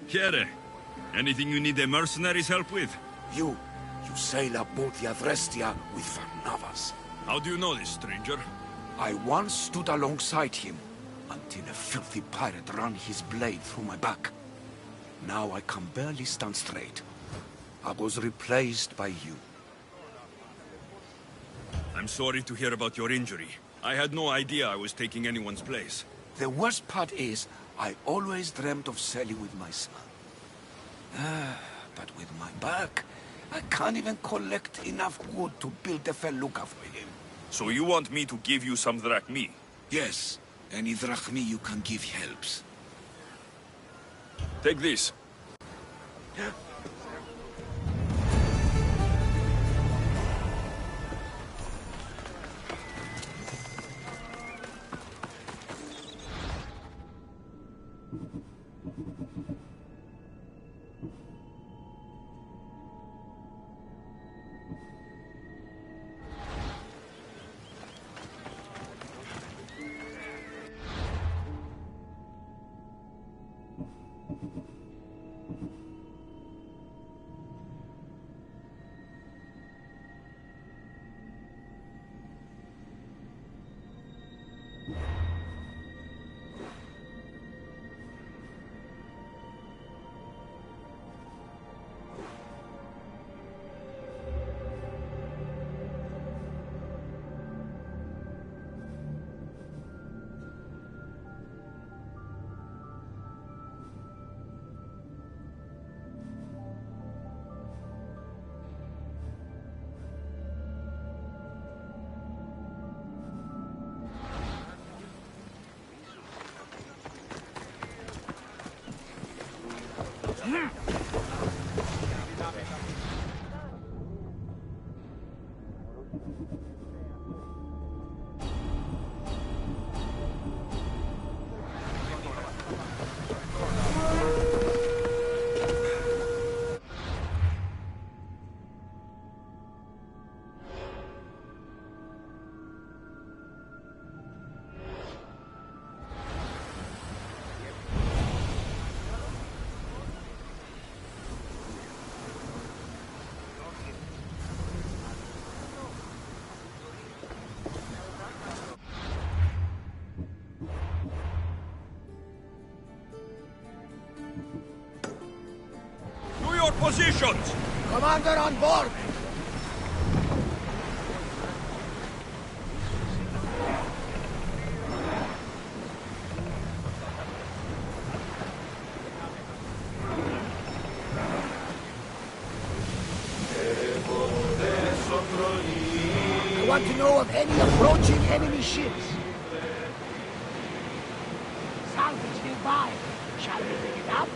Kere, anything you need the mercenaries' help with? You sail aboard the Adrestia with Varnavas. How do you know this, stranger? I once stood alongside him until a filthy pirate ran his blade through my back. Now I can barely stand straight. I was replaced by you. I'm sorry to hear about your injury. I had no idea I was taking anyone's place. The worst part is, I always dreamt of sailing with my son. But with my back, I can't even collect enough wood to build a felucca for him. So you want me to give you some drachmi? Yes, any drachmi you can give helps. Take this. Positions! Commander on board! I want to know of any approaching enemy ships. Salvage nearby. Shall we pick it up?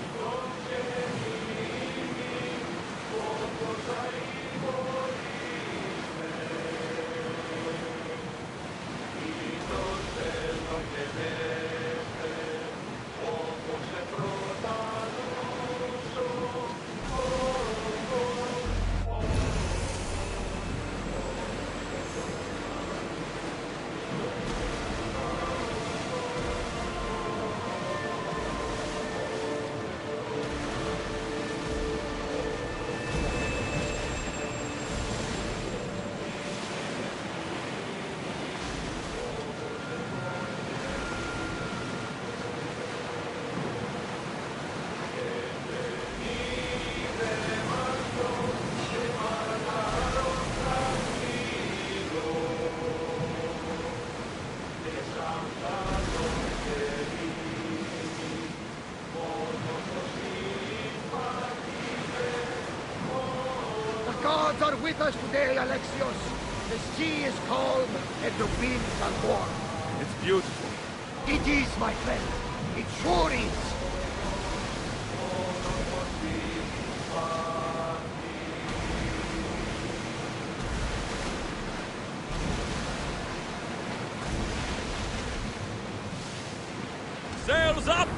Are with us today, Alexios. The sea is calm and the winds are warm. It's beautiful. It is, my friend. It sure is. Sails up!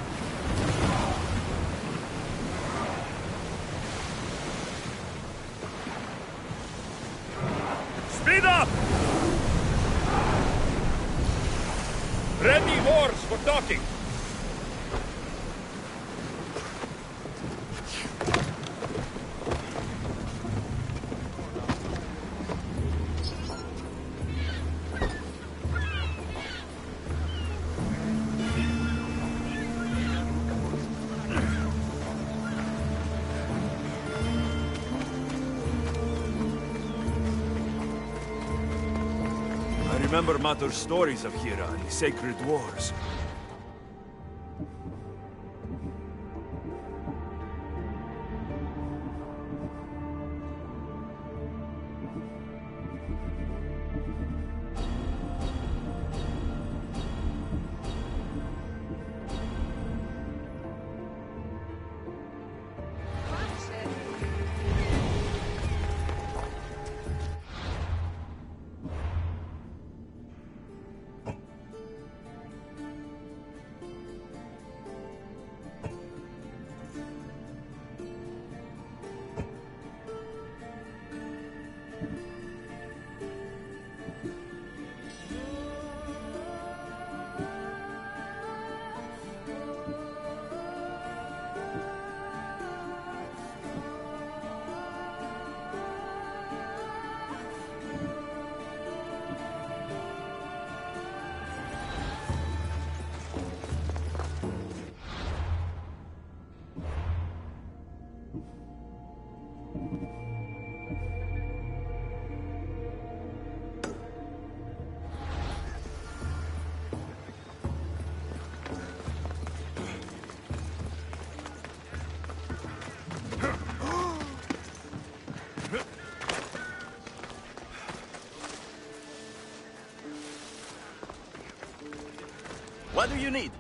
Speed up! Ready oars for docking. remember Mater's stories of Hera and the sacred wars. What do you need?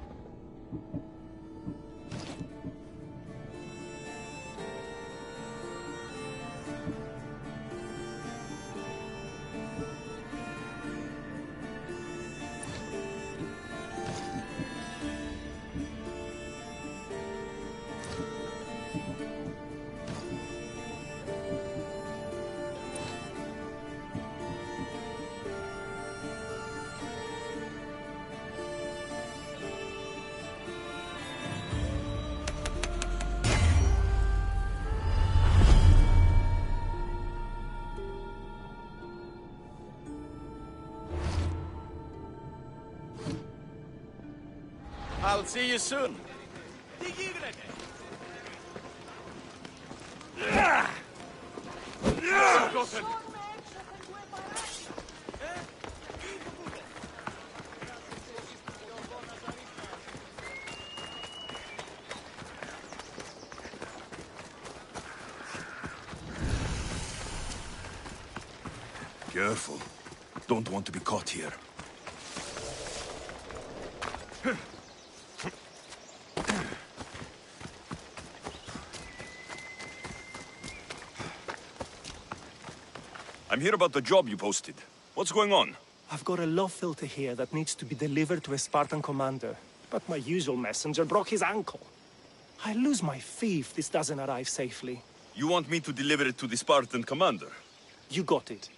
I'll see you soon. Careful. Don't want to be caught here. I'm here about the job you posted. What's going on? I've got a love filter here that needs to be delivered to a Spartan commander. But my usual messenger broke his ankle. I lose my fee if this doesn't arrive safely. You want me to deliver it to the Spartan commander? You got it.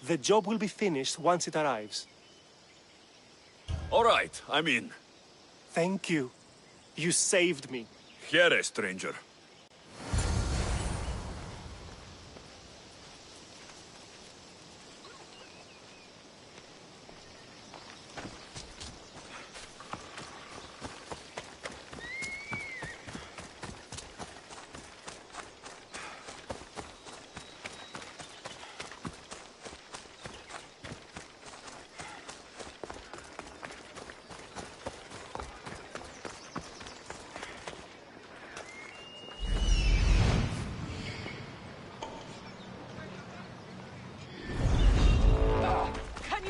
The job will be finished once it arrives. All right, I'm in. Thank you. You saved me. Here, stranger.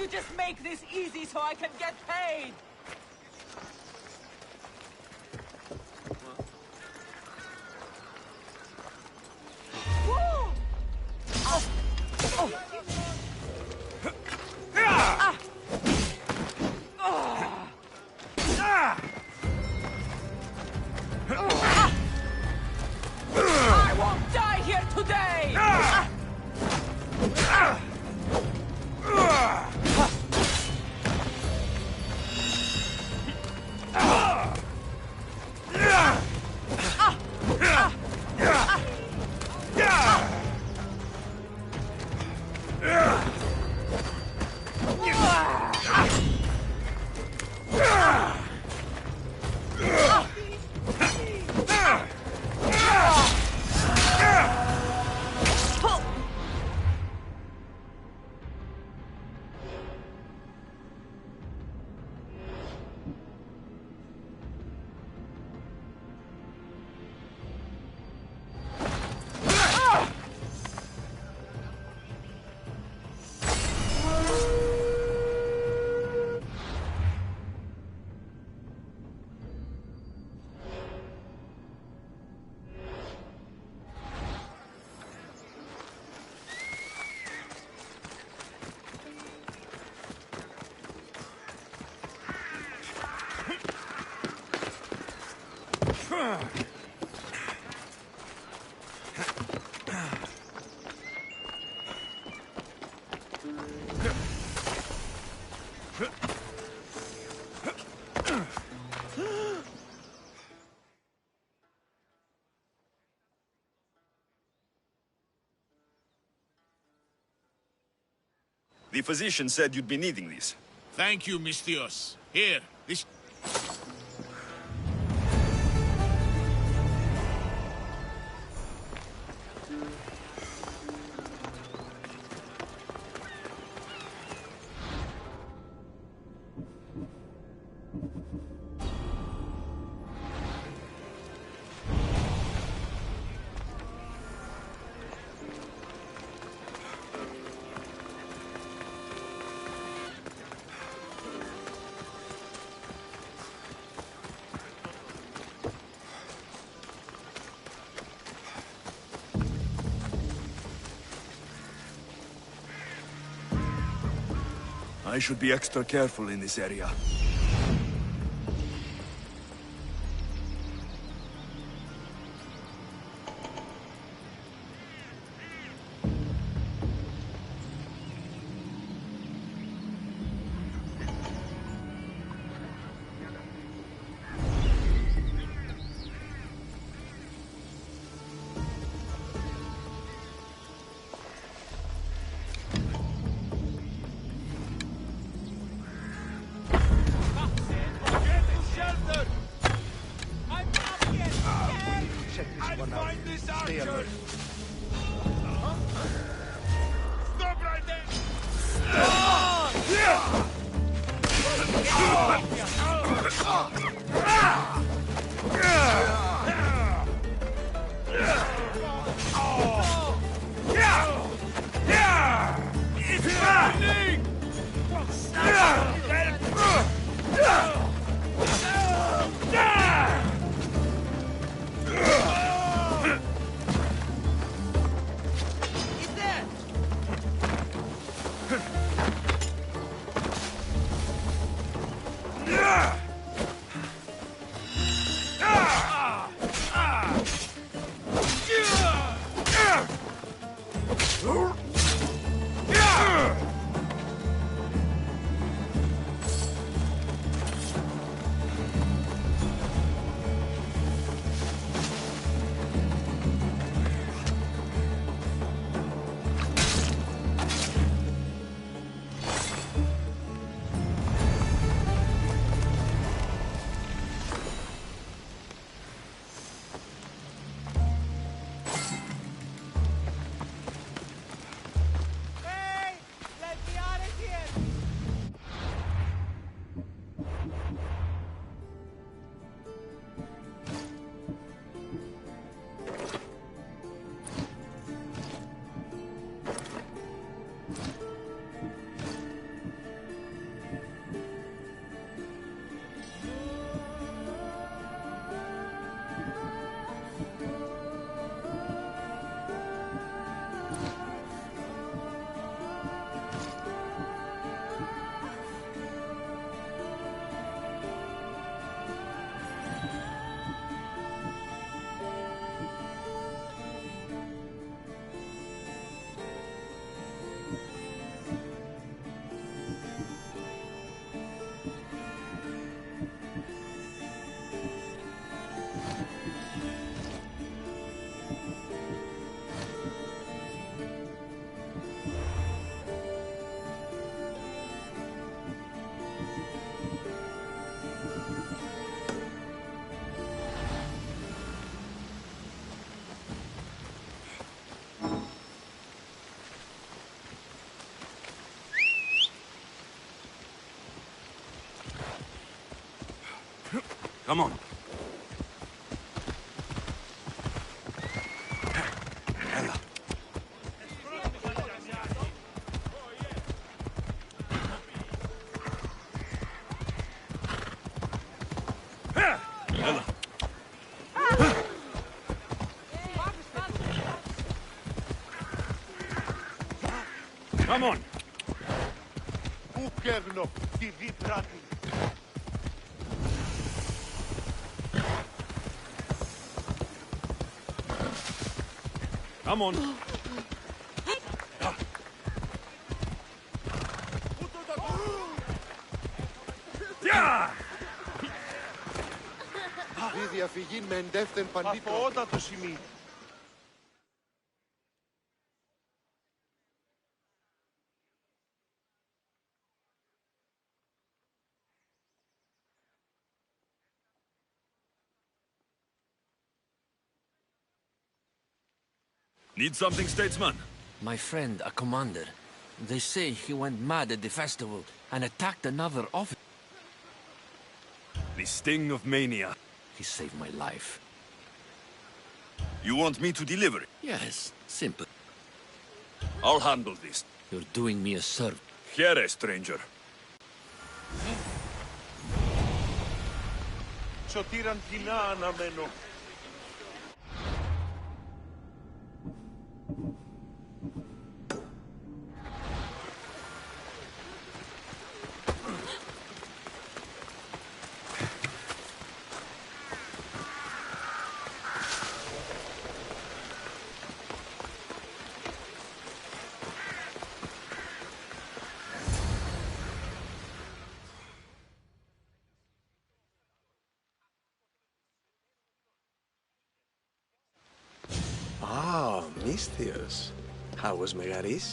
Just make this easy so I can get paid! I won't die here today! The physician said you'd be needing these. Thank you, Mistios. Here, this... I should be extra careful in this area. Come on. Come on. Come on. Η διαφυγή με εντεύθεν πανδίτο. Αθωότατο σημείο. Need something, statesman? My friend, a commander. They say he went mad at the festival and attacked another officer. The sting of mania. He saved my life. You want me to deliver it? Yes, simple. I'll handle this. You're doing me a service. Here, stranger. Σωτήραν κοινά αναμένω. Ah, Misthios. How was Megaris?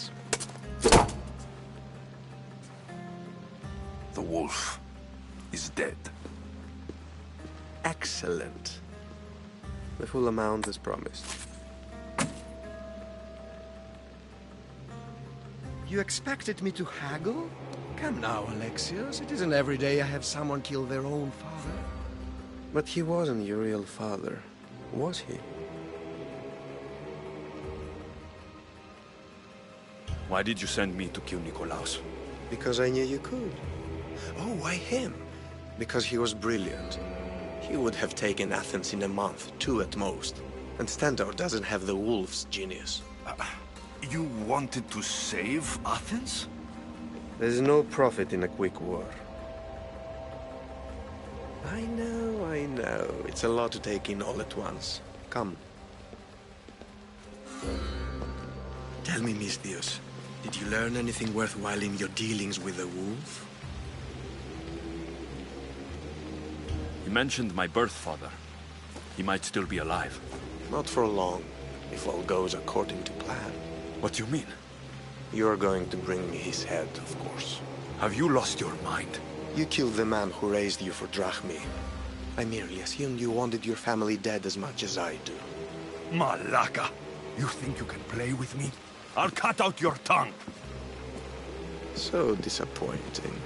The wolf is dead. Excellent. The full amount as promised. You expected me to haggle? Come now, Alexios. It isn't every day I have someone kill their own father. But he wasn't your real father, was he? Why did you send me to kill Nikolaos? Because I knew you could. Oh, why him? Because he was brilliant. He would have taken Athens in a month, 2 at most. And Stentor doesn't have the wolf's genius. You wanted to save Athens? There's no profit in a quick war. I know. It's a lot to take in all at once. Come. Tell me, Misthios, did you learn anything worthwhile in your dealings with the wolf? He mentioned my birth father. He might still be alive. Not for long, if all goes according to plan. What do you mean? You're going to bring me his head, of course. Have you lost your mind? You killed the man who raised you for Drachmi. I merely assumed you wanted your family dead as much as I do. Malaka! You think you can play with me? I'll cut out your tongue! So disappointing.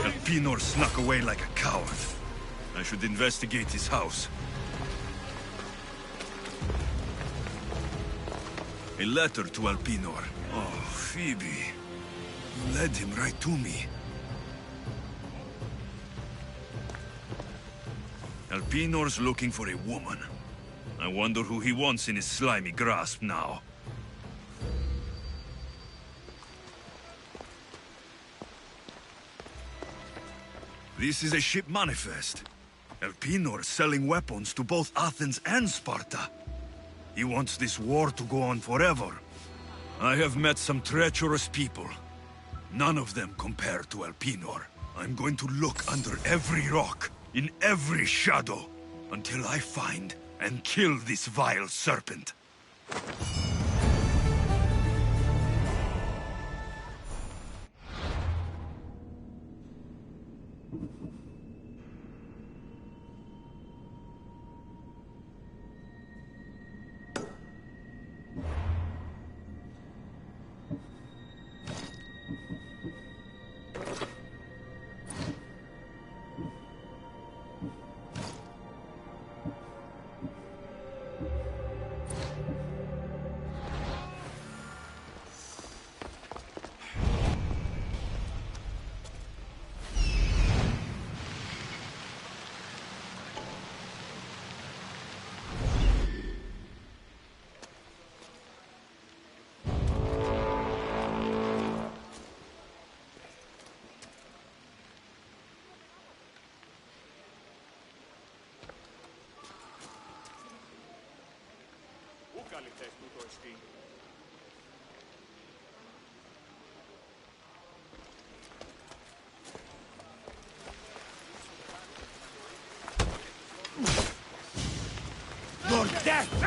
Elpinor snuck away like a coward. I should investigate his house. A letter to Elpinor. Oh, Phoebe. You led him right to me. Elpinor's looking for a woman. I wonder who he wants in his slimy grasp now. This is a ship manifest. Elpinor selling weapons to both Athens and Sparta. He wants this war to go on forever. I have met some treacherous people. None of them compare to Elpinor. I'm going to look under every rock, in every shadow, until I find and kill this vile serpent. Lord Death!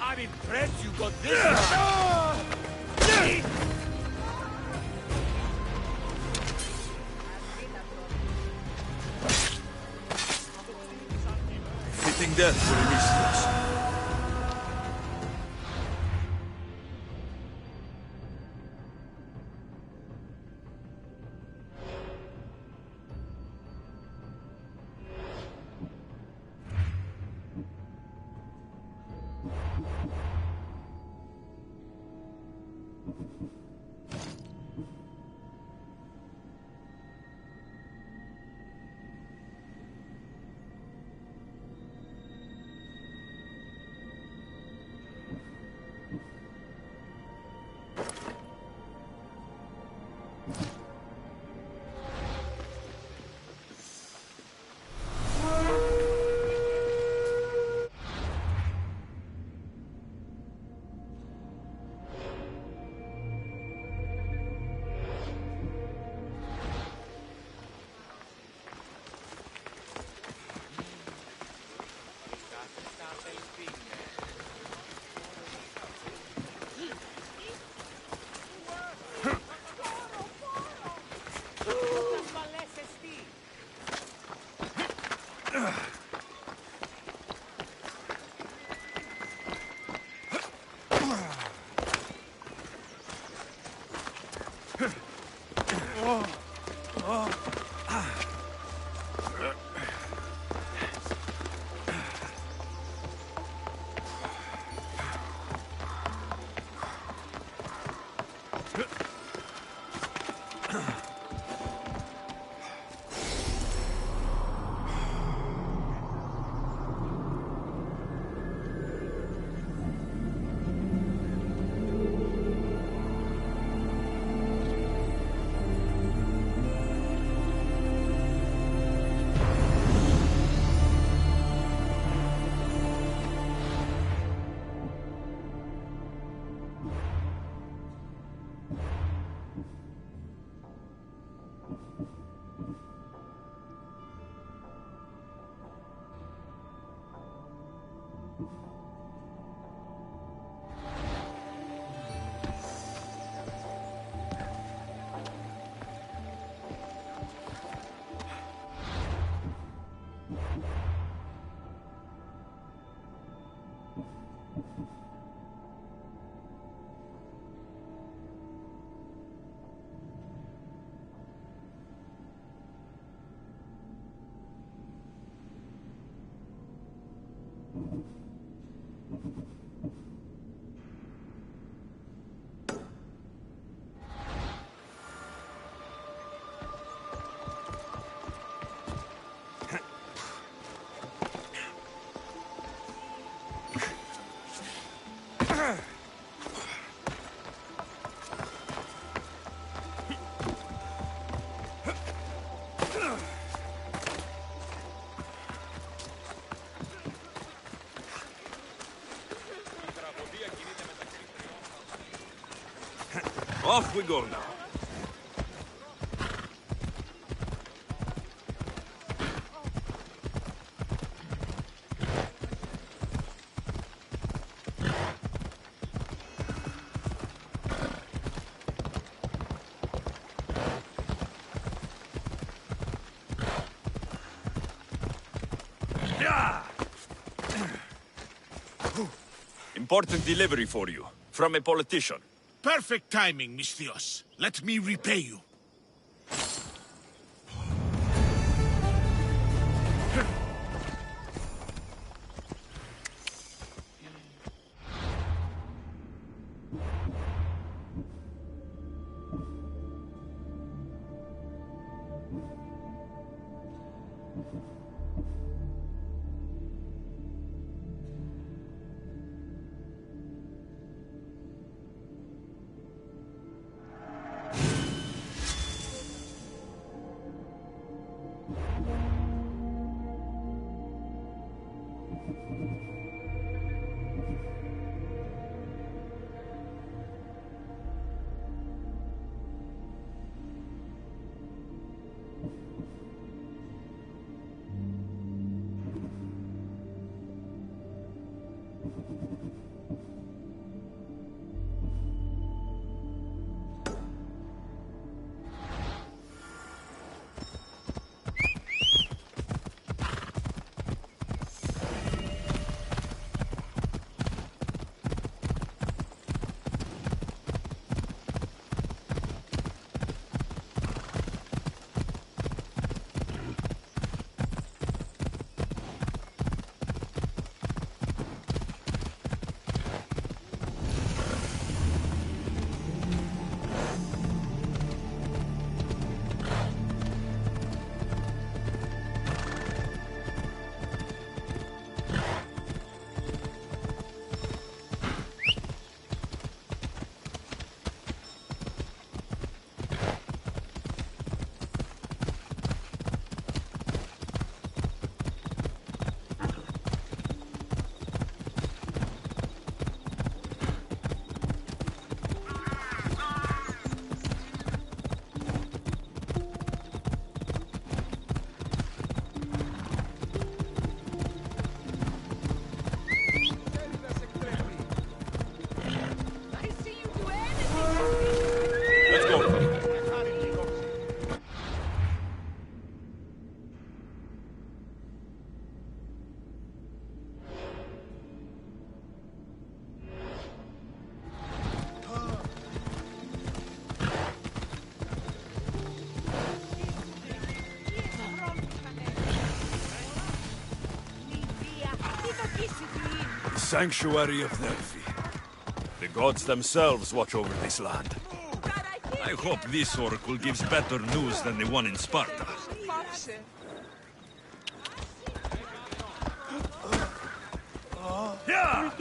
I'm impressed you got this. Fitting death for a mistress. Off we go now. Important delivery for you, from a politician. Perfect timing, Misthios. Let me repay you. Sanctuary of Delphi. The gods themselves watch over this land. I hope this oracle gives better news than the one in Sparta. Yeah!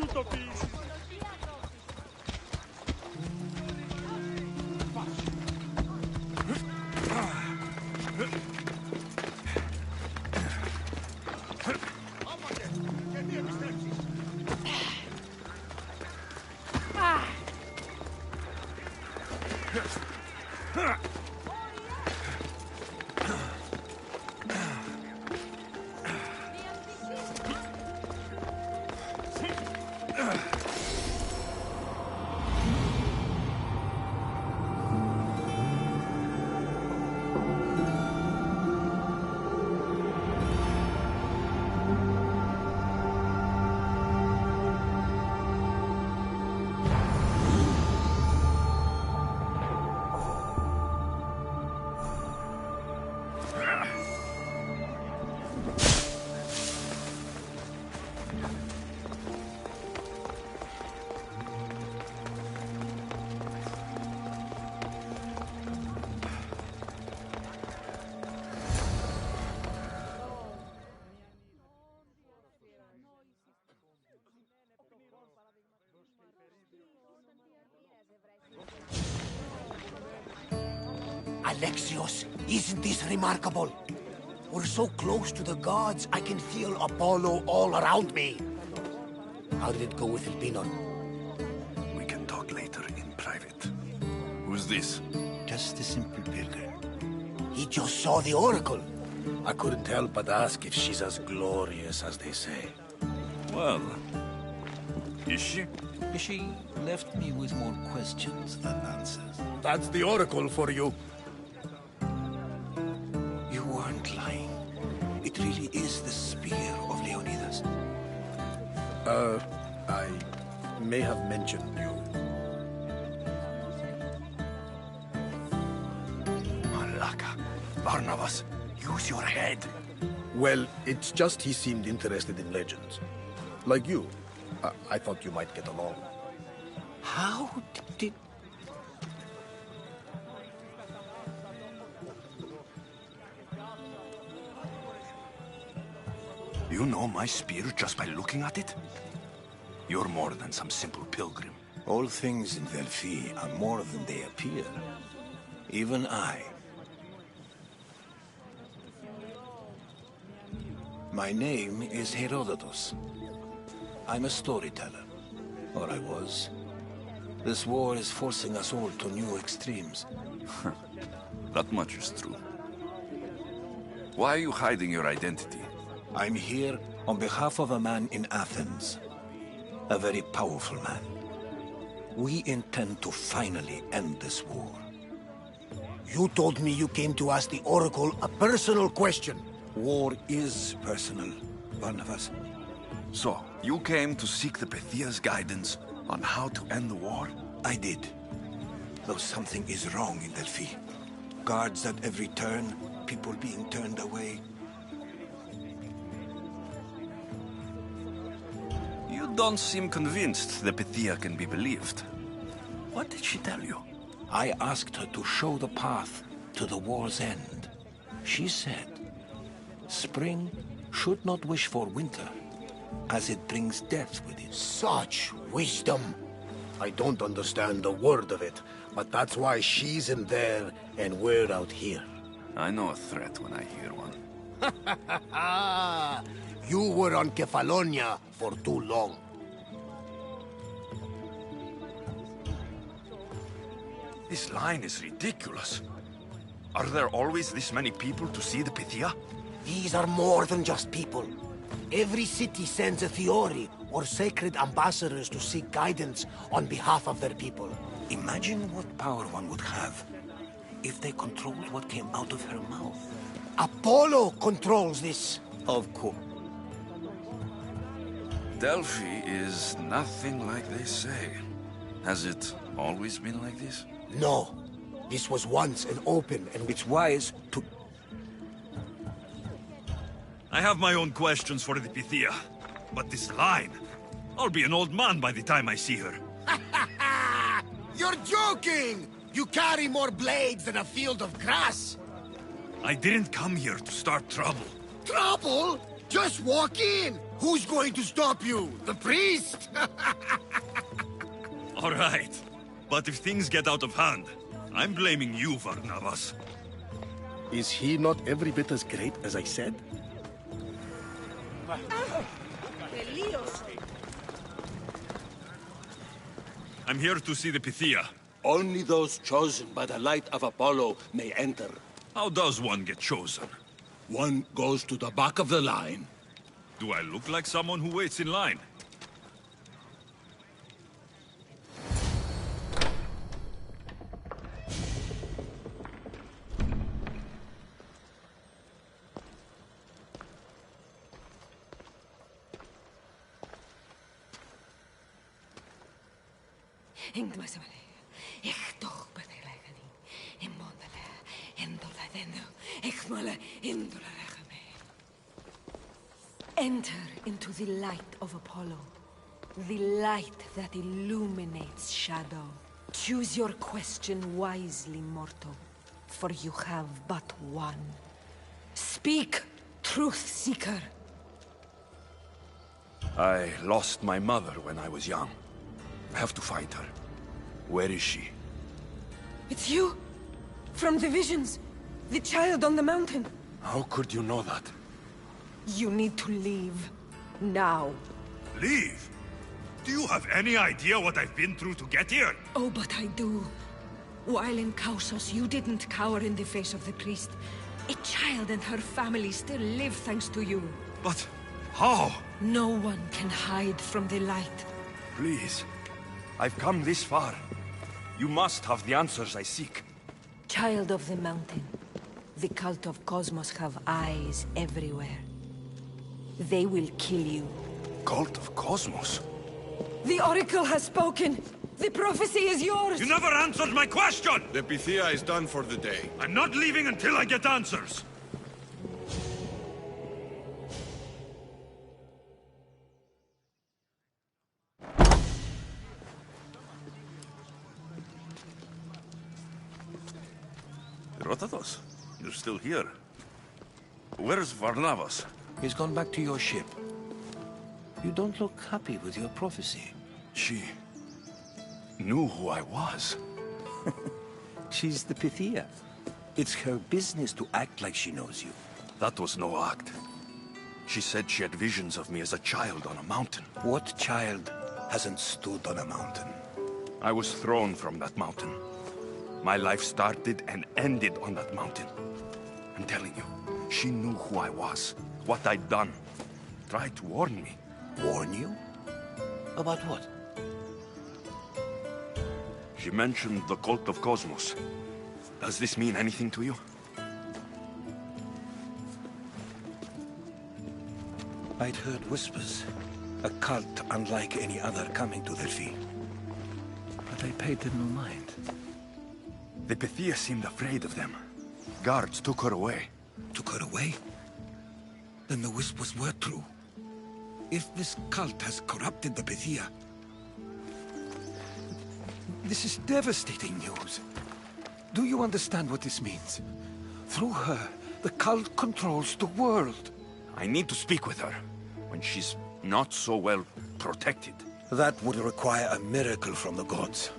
Alexios, isn't this remarkable? We're so close to the gods, I can feel Apollo all around me. How did it go with Elpinor? We can talk later in private. Who's this? Just a simple pilgrim. He just saw the oracle. I couldn't help but ask if she's as glorious as they say. Well, is she? She left me with more questions than answers. That's the oracle for you. You weren't lying. It really is the spear of Leonidas. I may have mentioned you. Malaka. Barnabas, use your head. Well, it's just he seemed interested in legends. Like you. I thought you might get along. How did... You know my spear just by looking at it? You're more than some simple pilgrim. All things in Delphi are more than they appear. Even I. My name is Herodotus. I'm a storyteller. Or I was. This war is forcing us all to new extremes. That much is true. Why are you hiding your identity? I'm here on behalf of a man in Athens. A very powerful man. We intend to finally end this war. You told me you came to ask the Oracle a personal question. War is personal, Barnabas. So, you came to seek the Pythia's guidance on how to end the war? I did. Though something is wrong in Delphi. Guards at every turn, people being turned away. You don't seem convinced the Pythia can be believed. What did she tell you? I asked her to show the path to the war's end. She said, spring should not wish for winter, as it brings death with it. Such wisdom! I don't understand a word of it, but that's why she's in there and we're out here. I know a threat when I hear one. You were on Kefalonia for too long. This line is ridiculous. Are there always this many people to see the Pythia? These are more than just people. Every city sends a Theori or sacred ambassadors to seek guidance on behalf of their people. Imagine what power one would have if they controlled what came out of her mouth. Apollo controls this. Of course. Delphi is nothing like they say. Has it always been like this? No. This was once an open and it's wise to... I have my own questions for the Pythia. But this line... I'll be an old man by the time I see her. You're joking! You carry more blades than a field of grass! I didn't come here to start trouble. Trouble? Just walk in! Who's going to stop you? The priest? All right. But if things get out of hand, I'm blaming you, Barnabas. Is he not every bit as great as I said? I'm here to see the Pythia. Only those chosen by the light of Apollo may enter. How does one get chosen? One goes to the back of the line. Do I look like someone who waits in line? Enter into the light of Apollo. The light that illuminates shadow. Choose your question wisely, mortal, for you have but one. Speak, truth seeker. I lost my mother when I was young. I have to find her. Where is she? It's you! From the visions! The child on the mountain! How could you know that? You need to leave. Now. Leave? Do you have any idea what I've been through to get here? Oh, but I do. While in Kausos, you didn't cower in the face of the priest. A child and her family still live thanks to you. But how? No one can hide from the light. Please. I've come this far. You must have the answers I seek. Child of the mountain. The cult of Cosmos have eyes everywhere. They will kill you. Cult of Cosmos? The Oracle has spoken! The prophecy is yours! You never answered my question! The Pythia is done for the day. I'm not leaving until I get answers! Rotatos, you're still here. Where's Varnavas? He's gone back to your ship. You don't look happy with your prophecy. She knew who I was. She's the Pythia. It's her business to act like she knows you. That was no act. She said she had visions of me as a child on a mountain. What child hasn't stood on a mountain? I was thrown from that mountain. My life started and ended on that mountain. I'm telling you, she knew who I was, what I'd done. Tried to warn me. Warn you? About what? She mentioned the cult of Cosmos. Does this mean anything to you? I'd heard whispers. A cult unlike any other coming to Delphi. But I paid them no mind. The Pythia seemed afraid of them. Guards took her away. Took her away? Then the whispers were true. If this cult has corrupted the Pythia... This is devastating news. Do you understand what this means? Through her, the cult controls the world. I need to speak with her, when she's not so well protected. That would require a miracle from the gods.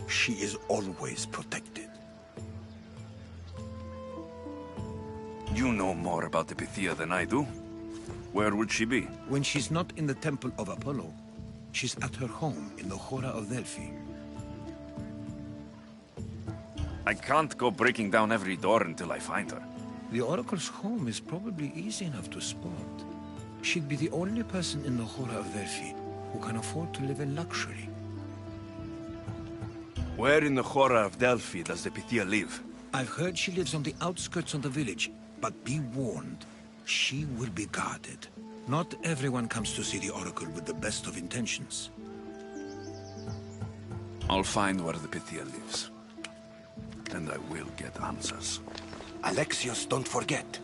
She is always protected. You know more about the Pythia than I do. Where would she be? When she's not in the Temple of Apollo, she's at her home in the Hora of Delphi. I can't go breaking down every door until I find her. The Oracle's home is probably easy enough to spot. She'd be the only person in the Hora of Delphi who can afford to live in luxury. Where in the Hora of Delphi does the Pythia live? I've heard she lives on the outskirts of the village, but be warned, she will be guarded. Not everyone comes to see the Oracle with the best of intentions. I'll find where the Pythia lives. And I will get answers. Alexios, don't forget.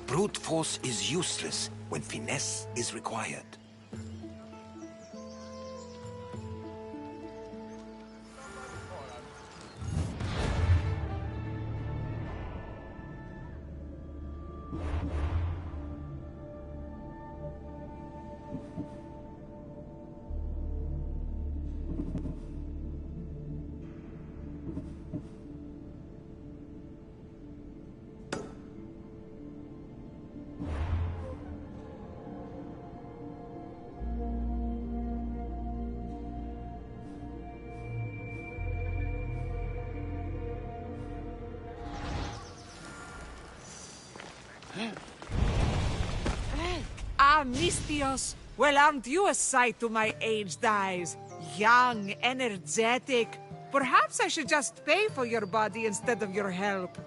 Brute force is useless when finesse is required. Misthios. Well, aren't you a sight to my aged eyes? Young, energetic. Perhaps I should just pay for your body instead of your help.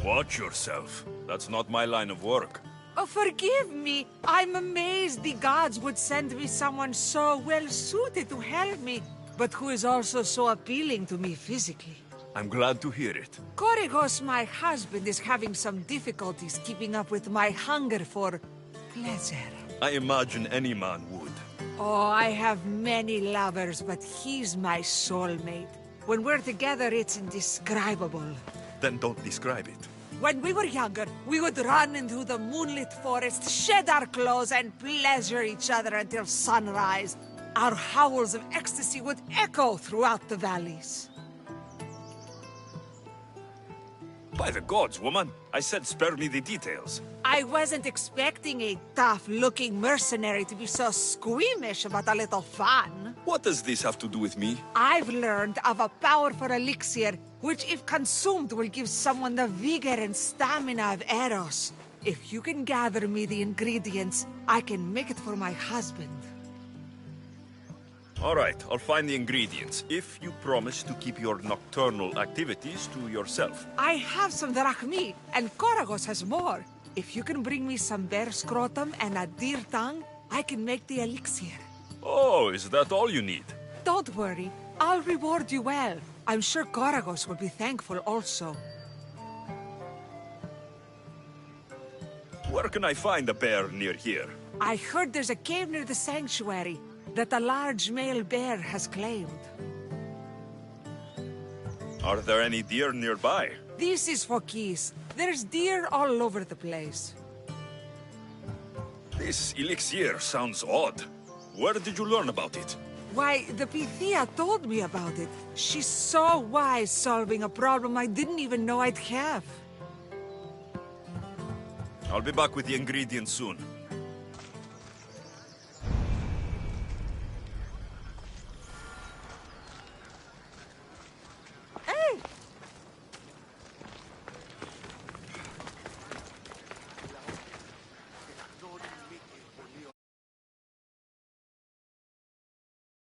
Watch yourself. That's not my line of work. Oh, forgive me. I'm amazed the gods would send me someone so well-suited to help me, but who is also so appealing to me physically. I'm glad to hear it. Korygos, my husband, is having some difficulties keeping up with my hunger for pleasure. I imagine any man would. Oh, I have many lovers, but he's my soulmate. When we're together, it's indescribable. Then don't describe it. When we were younger, we would run into the moonlit forest, shed our clothes, and pleasure each other until sunrise. our howls of ecstasy would echo throughout the valleys. By the gods, woman. I said spare me the details. I wasn't expecting a tough-looking mercenary to be so squeamish about a little fun. What does this have to do with me? I've learned of a powerful elixir, which if consumed will give someone the vigor and stamina of Eros. If you can gather me the ingredients, I can make it for my husband. All right, I'll find the ingredients, if you promise to keep your nocturnal activities to yourself. I have some drachmi, and Koragos has more. If you can bring me some bear scrotum and a deer tongue, I can make the elixir. Oh, is that all you need? Don't worry, I'll reward you well. I'm sure Koragos will be thankful also. Where can I find a bear near here? I heard there's a cave near the sanctuary that a large male bear has claimed. Are there any deer nearby? This is Fokis. There's deer all over the place. This elixir sounds odd. Where did you learn about it? Why, the Pythia told me about it. She's so wise solving a problem I didn't even know I'd have. I'll be back with the ingredients soon.